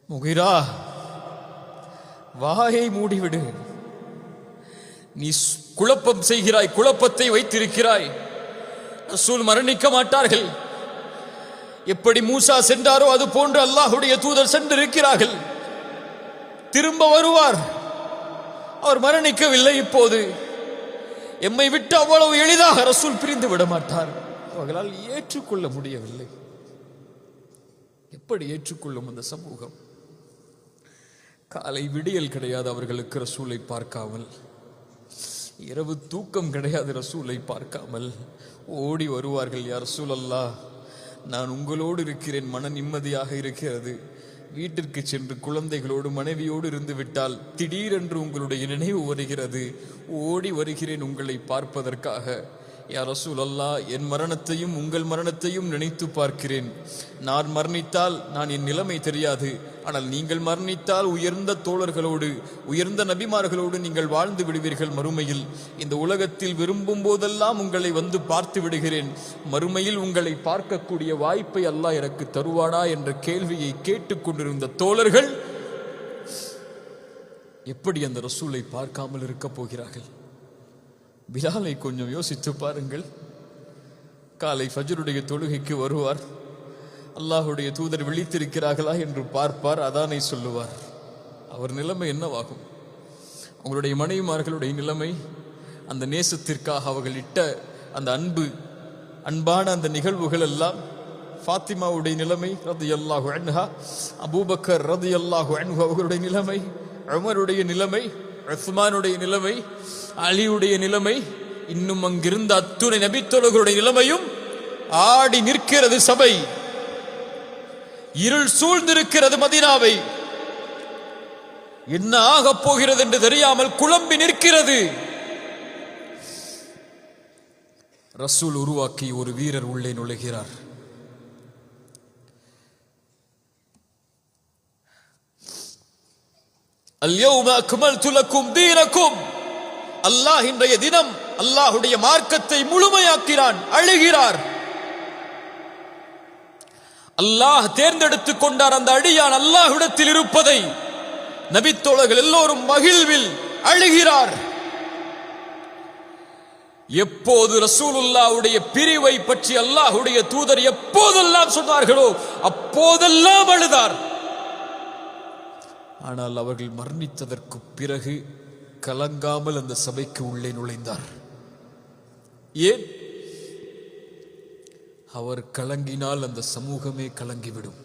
முகிரா, வாயை மூடிவிடு. நீ குழப்பம் செய்கிறாய், குழப்பத்தை வைத்திருக்கிறாய். ரசூல் மரணிக்க மாட்டார்கள். எப்படி மூசா சென்றாரோ அது போன்று அல்லாஹ்வுடைய தூதர் சென்றிருக்கிறார்கள். திரும்ப வருவார். அவர் மரணிக்கவில்லை. இப்போது எம்மை விட்டு அவ்வளவு எளிதாக ரசூல் பிரிந்து விட மாட்டார். அவர்களால் ஏற்றுக்கொள்ள முடியவில்லை. எப்படி ஏற்றுக்கொள்ளும் அந்த சமூகம்? காலை விடியல் கிடையாது அவர்களுக்கு ரசூலை பார்க்காமல், இரவு தூக்கம் கிடையாது ரசூலை பார்க்காமல். ஓடி வருவார்கள். யா ரசூலல்லாஹ், நான் உங்களோடு இருக்கிறேன், மன நிம்மதியாக இருக்கிறது. வீட்டிற்கு சென்று குழந்தைகளோடு மனைவியோடு இருந்து விட்டால் திடீரென்று உங்களுடைய நினைவு வருகிறது. ஓடி வருகிறேன் உங்களை பார்ப்பதற்காக. யா ரசூலல்லாஹ், என் மரணத்தையும் உங்கள் மரணத்தையும் நினைத்து பார்க்கிறேன். நான் மரணித்தால் நான் என் நிலைமை தெரியாது. ஆனால் நீங்கள் மரணித்தால் உயர்ந்த தோழர்களோடு, உயர்ந்த நபிமார்களோடு நீங்கள் வாழ்ந்து விடுவீர்கள் மறுமையில். இந்த உலகத்தில் விரும்பும் போதெல்லாம் உங்களை வந்து பார்த்து விடுகிறேன். மறுமையில் உங்களை பார்க்கக்கூடிய வாய்ப்பை அல்லாஹ் எனக்கு தருவானா என்ற கேள்வியை கேட்டுக்கொண்டிருந்த தோழர்கள் எப்படி அந்த ரசூலை பார்க்காமல் இருக்க போகிறார்கள்? பிலாலை கொஞ்சம் யோசித்து பாருங்கள். காலை ஃபஜ்ருடைய தொழுகைக்கு வருவார். அல்லாஹுடைய தூதர் விழித்திருக்கிறார்களா என்று பார்ப்பார். அதானை சொல்லுவார். அவர் நிலைமை என்னவாகும்? அவங்களுடைய மனைவிமார்களுடைய நிலைமை, அந்த நேசத்திற்காக அவர்கள் இட்ட அந்த அன்பான அந்த நிகழ்வுகள் எல்லாம். ஃபாத்திமாவுடைய நிலைமை ரலியல்லாஹு அன்ஹா, அபூபக்கர் ரலியல்லாஹு அன்ஹு அவர்களுடைய நிலைமை, உமருடைய நிலைமை, உஸ்மானுடைய நிலைமை, அலியுடைய நிலைமை, இன்னும் அங்கிருந்த அத்துணை நபித்தோழர்களுடைய நிலைமையும் ஆடி நிற்கிறது. சபை இருள் சூழ்ந்திருக்கிறது. மதீனாவை என்ன ஆகப் போகிறது என்று தெரியாமல் குழம்பி நிற்கிறது. ரசூல் உருவாக்கி ஒரு வீரர் உள்ளே நுழைகிறார். அல்யௌம அக்மல்து லக்கும் தீனக்கும். அல்லாஹ் இன்றைய தினம் அல்லாஹுடைய மார்க்கத்தை முழுமையாக்கிறான். அழுகிறார். அல்லாஹ் தேர்ந்தெடுத்துக் கொண்டார் அந்த அடியான் அல்லாஹ்விடத்தில் இருப்பதை. நபித்தோழர்கள் எல்லோரும் மகிழ்வில் அழுகிறார். எப்போது ரசூலுல்லாஹ்வுடைய பிரிவை பற்றி அல்லாஹ்வுடைய தூதர் எப்போதெல்லாம் சொன்னார்களோ அப்போதெல்லாம் அழுதார். ஆனால் அவர்கள் மரணித்ததற்கு பிறகு கலங்காமல் அந்த சபைக்கு உள்ளே நுழைந்தார். ஏன்? அவர் கலங்கினால் அந்த சமூகமே கலங்கிவிடும்.